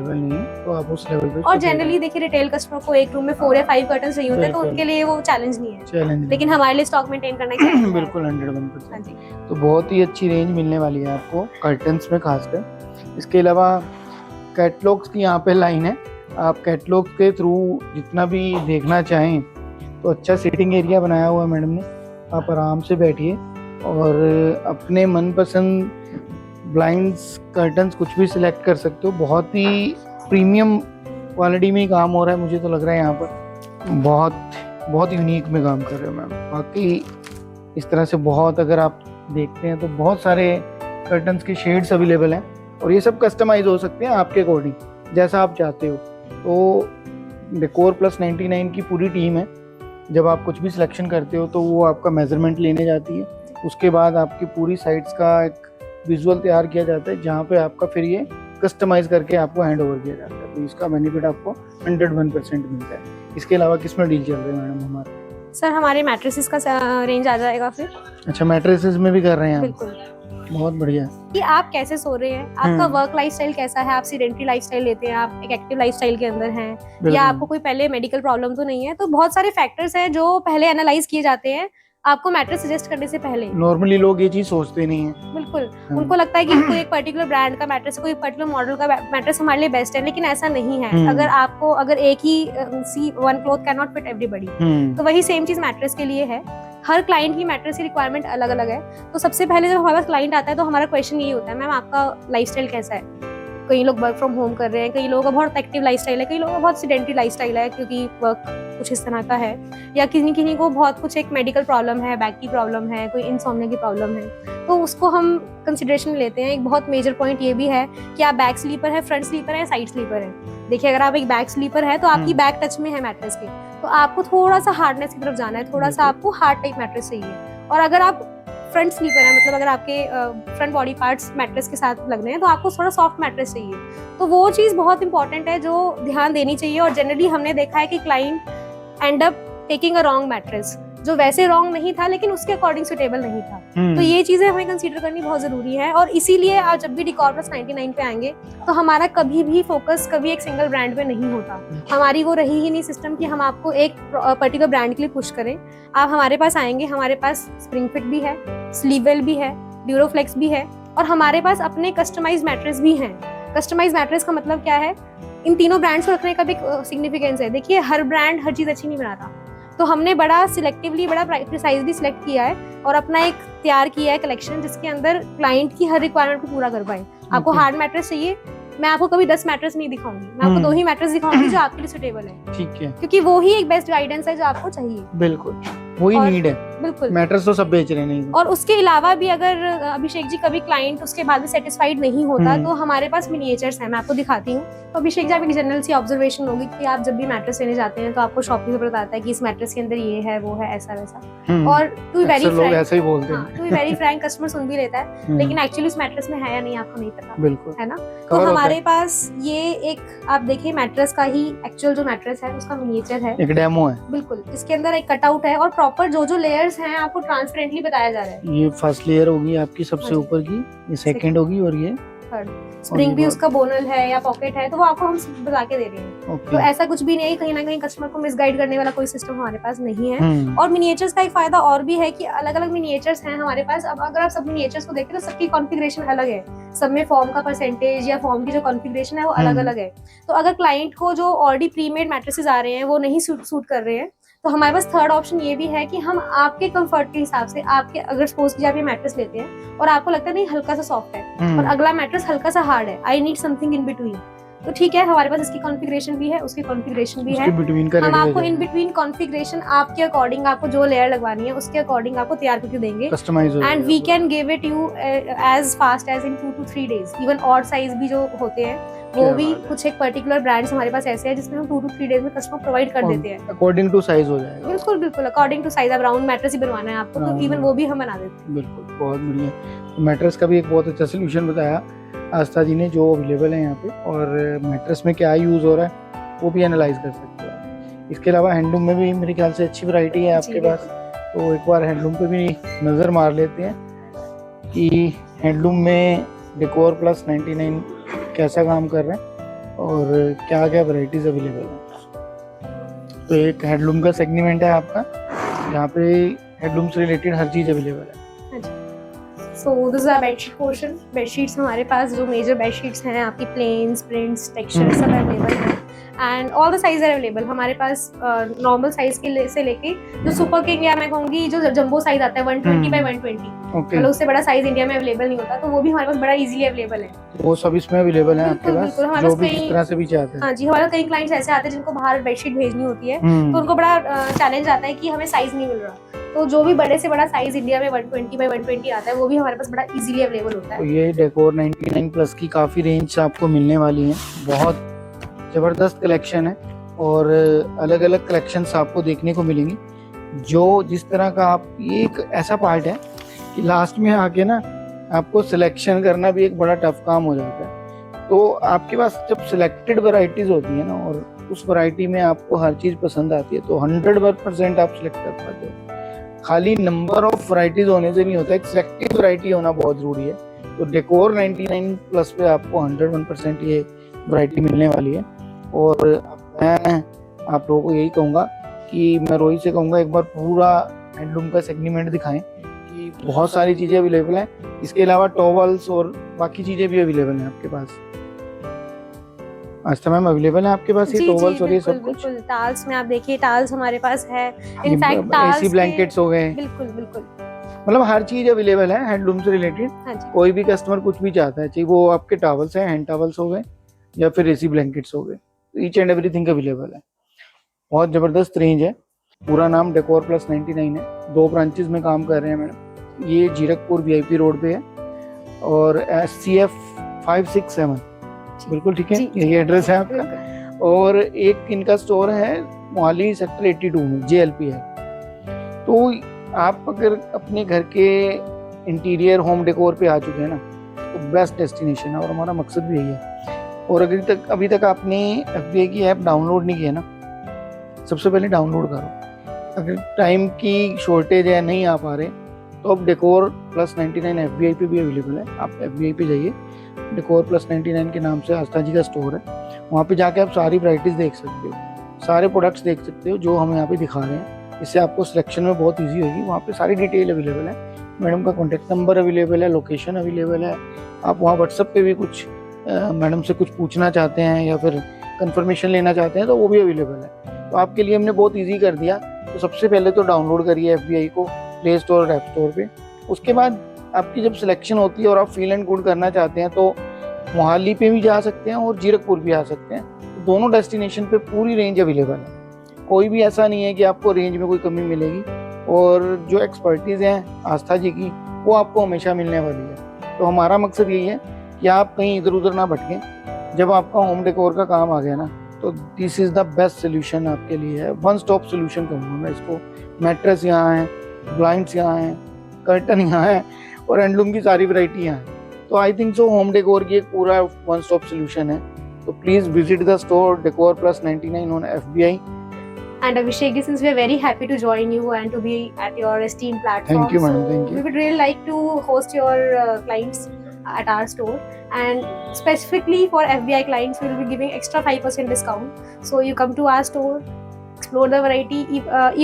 तो आप उस लेवल पे। और जनरली देखिए रिटेल कस्टमर को एक रूम में 4 या 5 कर्टन चाहिए होते हैं, तो उनके लिए वो चैलेंज नहीं है, लेकिन हमारे लिए स्टॉक मेंटेन करना चाहिए। बिल्कुल 101%। तो बहुत ही अच्छी रेंज मिलने वाली है आपको कर्टन्स में खासकर। इसके अलावा कैटलॉग्स की यहाँ पे लाइन है, आप कैटलॉग्स के थ्रू जितना भी देखना चाहें तो अच्छा सीटिंग एरिया बनाया हुआ है मैडम ने। आप आराम से बैठिए और अपने मनपसंद ब्लाइंड्स कर्टन्स कुछ भी सिलेक्ट कर सकते हो। बहुत ही प्रीमियम क्वालिटी में काम हो रहा है, मुझे तो लग रहा है यहाँ पर बहुत यूनिक में काम कर रहे हो मैम। बाकी इस तरह से बहुत, अगर आप देखते हैं तो बहुत सारे कर्टन्स के शेड्स अवेलेबल हैं और ये सब कस्टमाइज हो सकते हैं आपके अकॉर्डिंग। जैसा आप चाहते हो। तो डेकोर प्लस 99 की पूरी टीम है, जब आप कुछ भी सिलेक्शन करते हो तो वो आपका मेजरमेंट लेने जाती है, उसके बाद आपकी पूरी साइट्स का एक विजुअल तैयार किया जाता है, जहाँ पे आपका फिर ये कस्टमाइज करके आपको हैंड ओवर किया जाता है। तो इसका बेनिफिट आपको 101% मिलता है। इसके अलावा किस में डील चल रहे हैं मैडम हमारे? सर हमारे मैट्रेसेस का रेंज आ जाएगा फिर। अच्छा, मैट्रेसेस में भी कर रहे हैं आप? बिल्कुल। बहुत बढ़िया। कि आप कैसे सो रहे हैं, आपका वर्क लाइफस्टाइल कैसा है, आप सीडेंटरी लाइफस्टाइल लेते हैं, आप एक एक्टिव लाइफस्टाइल के अंदर हैं, या आपको कोई पहले मेडिकल प्रॉब्लम तो नहीं है। तो बहुत सारे फैक्टर्स हैं जो पहले एनालाइज किए जाते हैं आपको मैट्रेस सजेस्ट करने से पहले। नॉर्मली लोग ये चीज सोचते नहीं है। बिल्कुल, उनको लगता है कि कोई एक पर्टिकुलर ब्रांड का मैट्रेस, कोई पर्टिकुलर मॉडल का मैट्रेस हमारे लिए बेस्ट है, लेकिन ऐसा नहीं है। अगर एक ही one cloth can not fit everybody, तो वही सेम चीज मैट्रेस के लिए है। हर क्लाइंट की मैट्रेस की रिक्वायरमेंट अलग अलग है। तो सबसे पहले जब हमारे पास क्लाइंट आता है तो हमारा क्वेश्चन यही होता है, मैम आपका लाइफस्टाइल कैसा है। कई लोग वर्क फ्रॉम होम कर रहे हैं, कई लोगों का बहुत एक्टिव लाइफस्टाइल है, कई लोगों का बहुत सीडेंटरी लाइफस्टाइल है क्योंकि वर्क कुछ इस तरह का है, या किन्हीं को बहुत कुछ एक मेडिकल प्रॉब्लम है, बैक की प्रॉब्लम है, कोई इंसोम्निया की प्रॉब्लम है। तो उसको हम कंसिडरेशन में लेते हैं। एक बहुत मेजर पॉइंट ये भी है कि आप बैक स्लीपर है, फ्रंट स्लीपर है, साइड स्लीपर है। देखिए, अगर आप एक बैक स्लीपर है तो आपकी बैक टच में है मैट्रेस के, तो आपको थोड़ा सा हार्डनेस की तरफ जाना है, थोड़ा सा आपको हार्ड टाइप मैट्रेस चाहिए। और अगर आप फ्रंट स्लीपर है, मतलब अगर आपके फ्रंट बॉडी पार्ट्स मैट्रेस के साथ लग रहे हैं, तो आपको थोड़ा सॉफ्ट मैट्रेस चाहिए। तो वो चीज़ बहुत इंपॉर्टेंट है जो ध्यान देनी चाहिए। और जनरली हमने देखा है कि client and up taking a wrong mattress, जो वैसे रॉन्ग नहीं था लेकिन उसके अकॉर्डिंग सुटेबल नहीं था। तो ये चीजें हमें कंसीडर करनी बहुत जरूरी है। और इसीलिए आप जब भी डेकोर प्लस 99 पे आएंगे तो हमारा कभी भी फोकस कभी एक सिंगल ब्रांड पे नहीं होता। हमारी वो रही ही नहीं सिस्टम कि हम आपको एक पर्टिकुलर ब्रांड के लिए पुश करें। आप हमारे पास आएंगे, हमारे पास स्प्रिंग फिट भी है, स्लीववेल भी है, ड्यूरोफ्लेक्स भी है, और हमारे पास अपने कस्टमाइज मैट्रेस भी हैं। कस्टमाइज मैट्रेस का मतलब क्या है? इन तीनों ब्रांड्स को रखने का भी सिग्निफिकेंस है। देखिए, हर ब्रांड हर चीज अच्छी नहीं बनाता, तो हमने बड़ा सिलेक्टिवली, बड़ा प्रिसाइजली सिलेक्ट किया है और अपना एक तैयार किया है कलेक्शन, जिसके अंदर क्लाइंट की हर रिक्वायरमेंट को पूरा कर पाए। आपको हार्ड मैट्रेस चाहिए, मैं आपको कभी 10 मैट्रेस नहीं दिखाऊंगी, मैं आपको 2 ही मैट्रेस दिखाऊंगी जो आपके लिए सुटेबल है। ठीक है, क्योंकि वो ही एक बेस्ट गाइडेंस है जो आपको चाहिए। बिल्कुल वही नीड है। बिल्कुल, मैट्रेस तो सब बेच रहे नहीं। और उसके अलावा भी अगर अभिषेक जी कभी क्लाइंट उसके बाद भी सेटिस्फाइड नहीं होता तो हमारे पास मिनिएचर्स हैं, मैं आपको दिखाती हूँ। तो अभिषेक जी, आपकी जनरल सी ऑब्जर्वेशन होगी कि आप जब भी मैट्रेस लेने जाते हैं तो आपको शॉपकीपर बताता है कि इस मैट्रेस के अंदर ये है, वो है, ऐसा वैसा। और टू वेरी फ्रैंक, ऐसा ही बोलते हैं, टू वेरी फ्रैंक कस्टमर सुन भी लेता है, लेकिन एक्चुअली उस मैट्रेस में है या नहीं आपको नहीं पता। बिल्कुल, है ना। तो हमारे पास ये एक, आप देखिए, मैट्रेस का ही एक्चुअल जो मैट्रेस है उसका मिनिएचर है, एक डेमो है। बिल्कुल, इसके अंदर एक कटआउट है और प्रॉपर जो लेयर्स हैं आपको ट्रांसपेरेंटली बताया जा रहा है। ये फर्स्ट लेयर होगी आपकी सबसे ऊपर की, ये सेकंड होगी, और ये थर्ड। स्प्रिंग भी उसका बोनल है या पॉकेट है, तो वो आपको हम बता के दे रहे हैं। तो ऐसा कुछ भी नहीं है, कहीं ना कहीं कस्टमर को मिसगाइड करने वाला कोई सिस्टम हमारे पास नहीं है। और मिनिएचर्स का एक फायदा और भी है कि अलग अलग मिनिएचर्स हैं हमारे पास। अब अगर आप सब मिनिएचर्स को देखें तो सबकी कॉन्फ़िगरेशन अलग है, सब में फॉर्म का परसेंटेज या फॉर्म की जो कॉन्फ़िगरेशन है वो अलग अलग है। तो अगर क्लाइंट को जो ऑलरेडी प्रीमेड मैट्रेसेस आ रहे हैं वो नहीं सूट कर रहे हैं, तो हमारे पास थर्ड ऑप्शन ये भी है कि हम आपके कंफर्ट के हिसाब से, आपके अगर सपोज कीजिए आप ये मैट्रेस लेते हैं और आपको लगता है नहीं हल्का सा सॉफ्ट है और अगला मैट्रेस हल्का सा हार्ड है, I need something in between, तो ठीक है, हमारे पास इसकी कॉन्फ़िगरेशन भी है, उसकी कॉन्फ़िगरेशन भी है। हम आपको इन बिटवीन कॉन्फ़िगरेशन आपके अकॉर्डिंग, आपको जो लेयर लगवानी है उसके अकॉर्डिंग आपको तैयार करके देंगे, and we can give it you as fast as in 2 to 3 days। Even odd size भी जो होते हैं वो भी कुछ एक पर्टिकुलर ब्रांड्स हमारे पास ऐसे हैं जिसमें हम 2 to 3 days में कस्टमर प्रोवाइड कर देते हैं। अकॉर्डिंग टू साइज हो जाएगा। बिल्कुल बिल्कुल, अकॉर्डिंग टू साइज। अब राउंड मैट्रेस ही बनवाना है आपको तो इवन वो भी हम बना देते हैं। बिल्कुल, बहुत बढ़िया। मैट्रेस का भी एक बहुत अच्छा सोल्यूशन बताया आस्था जी ने, जो अवेलेबल है यहाँ पे, और मैट्रेस में क्या यूज हो रहा है वो भी एनालाइज कर सकते हो। इसके अलावा हैंडलूम में भी मेरे ख्याल से अच्छी वैरायटी है आपके पास, तो एक बार हैंडलूम पे भी नजर मार लेते हैं कि हैंडलूम में डेकोर प्लस 99 कैसा काम कर रहे हैं और क्या क्या वैरायटीज अवेलेबल हैं। तो एक हैंडलूम का सेगमेंट है आपका, यहाँ पे हैंडलूम से रिलेटेड हर चीज अवेलेबल है। So this is our bedsheet portion। Bedsheets हमारे पास जो मेजर बेडशीट्स हैं आपकी प्लेन्स, प्रिंट्स, टेक्सचर सब अवेलेबल है, and all the size are available. हमारे पास नॉर्मल साइज के से लेके जो सुपर किंग, या मैं कहूँगी जो जंबो साइज आता है 120 by 120, मतलब उससे बड़ा साइज इंडिया में अवेलेबल नहीं होता, तो वो भी हमारे पास बड़ा इजीली अवेलेबल है। वो सब इसमें अवेलेबल है आपके पास, जो भी जिस तरह से भी चाहते हैं। हाँ जी, हमारे कई क्लाइंट्स ऐसे आते हैं जिनको बाहर बेडशीट भेजनी होती है, तो उनको बड़ा चैलेंज आता है कि हमें साइज नहीं मिल रहा, तो जो भी बड़े से बड़ा साइज इंडिया में 120 by 120 आता है वो भी हमारे पास बड़ा इजीली अवेलेबल होता है। तो ये डेकोर 99 प्लस की काफी रेंज आपको मिलने वाली है, बहुत ज़बरदस्त कलेक्शन है और अलग अलग कलेक्शंस आपको देखने को मिलेंगी। जो जिस तरह का आप, ये एक ऐसा पार्ट है कि लास्ट में आके ना आपको सिलेक्शन करना भी एक बड़ा टफ काम हो जाता है। तो आपके पास जब सिलेक्टेड वैरायटीज़ होती है ना और उस वैरायटी में आपको हर चीज़ पसंद आती है तो 100% आप सिलेक्ट कर पाते हो। खाली नंबर ऑफ वैरायटीज़ होने से नहीं होता, एक सिलेक्टिव वैरायटी होना बहुत ज़रूरी है। तो डेकोर 99 प्लस पे आपको 101% ये वैरायटी मिलने वाली है। और मैं आप लोगों को यही कहूँगा कि मैं रोहित से कहूँगा एक बार पूरा हैंडलूम का सेगमेंट दिखाएं कि बहुत सारी चीज़ें अवेलेबल हैं। इसके अलावा टॉवल्स और बाकी चीज़ें भी अवेलेबल हैं आपके पास। आज मैम अवेलेबल है आपके पास ये टॉवल्स और ये सब कुछ? बिल्कुल, टाल्स में आप देखिए, टाल्स हमारे पास है। इनफैक्ट टाल्स एसी ब्लैंकेट्स हो गए, बिल्कुल बिल्कुल, मतलब हर चीज अवेलेबल है हैंडलूम से रिलेटेड। हाँ जी। कोई भी कस्टमर कुछ भी चाहता है, चाहे वो आपके टॉवल्स हैं, हैंड टॉवल्स हो गए या फिर एसी ब्लैंकेट्स हो गए, ईच एंड एवरीथिंग अवेलेबल है। बहुत जबरदस्त रेंज है। पूरा नाम डेकोर प्लस 99 है। 2 ब्रांचेस में काम कर रहे हैं मैडम। ये जीरकपुर VIP रोड पे है और SCF 567 बिल्कुल ठीक है, यही एड्रेस है आपका। और एक इनका स्टोर है मोहाली सेक्टर 82 में, JLP है। तो आप अगर अपने घर के इंटीरियर होम डेकोर पे आ चुके हैं ना तो बेस्ट डेस्टिनेशन है और हमारा मकसद भी यही है। और अभी तक आपने FBI की ऐप डाउनलोड नहीं की है ना, सबसे पहले डाउनलोड करो। अगर टाइम की शॉर्टेज है, नहीं आ पा रहे, तो अब डेकोर प्लस 99 FBI पे भी अवेलेबल है। आप FBI पे जाइए, डेकोर प्लस 99 के नाम से आस्था जी का स्टोर है। वहाँ पे जाके आप सारी वैराइटीज़ देख सकते हो, सारे प्रोडक्ट्स देख सकते हो जो हम यहाँ पे दिखा रहे हैं। इससे आपको सिलेक्शन में बहुत इजी होगी। वहाँ पे सारी डिटेल अवेलेबल है, मैडम का कॉन्टैक्ट नंबर अवेलेबल है, लोकेशन अवेलेबल है। आप वहाँ व्हाट्सएप पे भी कुछ मैडम से कुछ पूछना चाहते हैं या फिर कंफर्मेशन लेना चाहते हैं तो वो भी अवेलेबल है। तो आपके लिए हमने बहुत ईजी कर दिया। तो सबसे पहले तो डाउनलोड करिए FBI को प्ले स्टोर और ऐप स्टोर पे। उसके बाद आपकी जब सिलेक्शन होती है और आप फील एंड गुड करना चाहते हैं तो मोहाली पे भी जा सकते हैं और जीरकपुर भी आ सकते हैं। तो दोनों डेस्टिनेशन पे पूरी रेंज अवेलेबल है। कोई भी ऐसा नहीं है कि आपको रेंज में कोई कमी मिलेगी। और जो एक्सपर्टीज़ हैं आस्था जी की, वो आपको हमेशा मिलने वाली है। तो हमारा मकसद यही है कि आप कहीं इधर उधर ना भटकें। जब आपका होम डेकोर का काम आ गया ना तो this is the best solution आपके लिए है। वन स्टॉप सोल्यूशन कहूँगा मैं इसको। मैट्रेस यहाँ है, ब्लाइंड्स यहाँ हैं, कर्टन यहाँ है और हैंडलूम की सारी वैरायटी यहाँ है। तो I think so home decor की एक पूरा वन स्टॉप सोल्यूशन है। तो please visit the store decor plus 99 on FBI. And Abhishek, since we are very happy to join you and to be at your esteemed platform, Thank you, madam. so Thank you. we would really like to host your clients at our store, and specifically for FBI clients, we will be giving extra 5% discount. So you come to our store, explore the variety.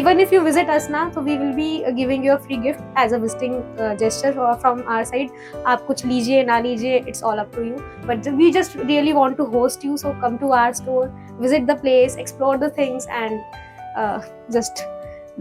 Even if you visit us now, so we will be giving you a free gift as a visiting gesture from our side. आप कुछ लीजिए ना लीजिए, it's all up to you. But we just really want to host you, so come to our store, visit the place, explore the things, and just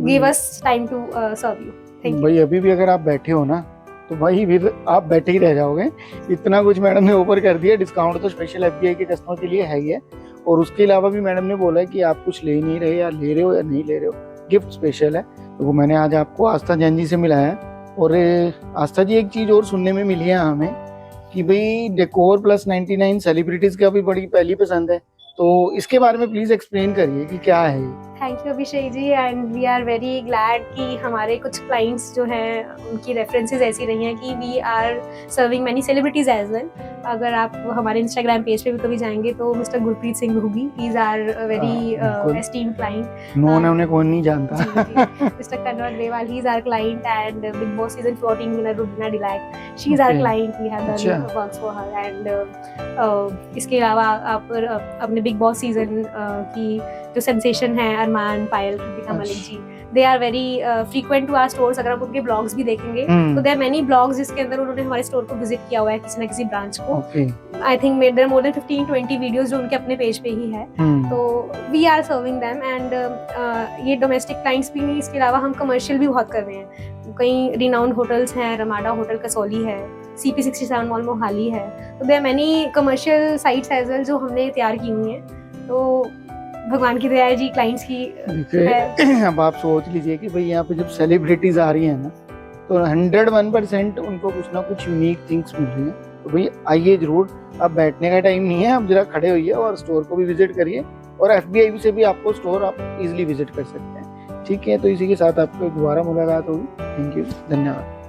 give us time to serve you. Thank you. भाई अभी भी अगर आप बैठे हो ना तो भाई फिर आप बैठे ही रह जाओगे। इतना कुछ मैडम ने ऑफर कर दिया। डिस्काउंट तो स्पेशल FBI के कस्टमर के लिए है ही है। और उसके अलावा भी मैडम ने बोला है कि आप कुछ ले नहीं रहे या ले रहे हो या नहीं ले रहे हो, गिफ्ट स्पेशल है। तो वो मैंने आज आपको आस्था जैन जी से मिलाया है। और आस्था जी एक चीज़ और सुनने में मिली है हमें कि भाई डेकोर प्लस 99 सेलिब्रिटीज़ का भी बड़ी पहली पसंद है। तो इसके बारे में प्लीज़ एक्सप्लेन करिए कि क्या है ये। Thank you Abhishek ji, and we are very glad कि हमारे कुछ क्लाइंट्स जो हैं उनकी रेफरेंसेस ऐसी रही हैं कि we are serving many celebrities as well. अगर आप हमारे इंस्टाग्राम पेज पे भी कभी जाएंगे तो mister Gurpreet Singh Ghuggi, he is our very esteemed client. नो ने उन्हें कौन नहीं जानता। Mister Kanwar Dewal, he is our client, and Bigg Boss season 14 winner Rubina Dilaik, she is our client, we have done works for her. And इसके अलावा आप अपने बिग बॉस सीजन की जो सेंसेशन है Arman, Payal, Kritika Malik ji, they are very frequent to our stores. अगर आप उनके ब्लॉग्स भी देखेंगे तो देयर मेनी ब्लॉग्स जिसके अंदर उन्होंने हमारे स्टोर को विजिट किया हुआ है किसी ना किसी ब्रांच को। I think there are more than 15-20 videos जो उनके अपने पेज पे ही है। तो we are serving them, and ये डोमेस्टिक क्लाइंट्स भी नहीं, इसके अलावा हम कमर्शियल भी बहुत कर रहे हैं। कई रिनाउंड होटल्स हैं, रमाडा होटल कसौली है, CP67 मॉल मोहाली है। तो there many commercial sites as well जो हमने तैयार की हुई हैं। तो भगवान की दया है जी, क्लाइंट्स की। अब आप सोच लीजिए कि भाई यहाँ पे जब सेलिब्रिटीज आ रही हैं ना तो 101% उनको कुछ ना कुछ यूनिक थिंग्स मिल रही हैं। तो भाई आइए जरूर, अब बैठने का टाइम नहीं है, अब जरा खड़े होइए और स्टोर को भी विजिट करिए, और FBIB से भी आपको स्टोर आप इजीली विजिट कर सकते हैं। ठीक है, तो इसी के साथ आपको दोबारा मुलाकात होगी। थैंक यू, धन्यवाद।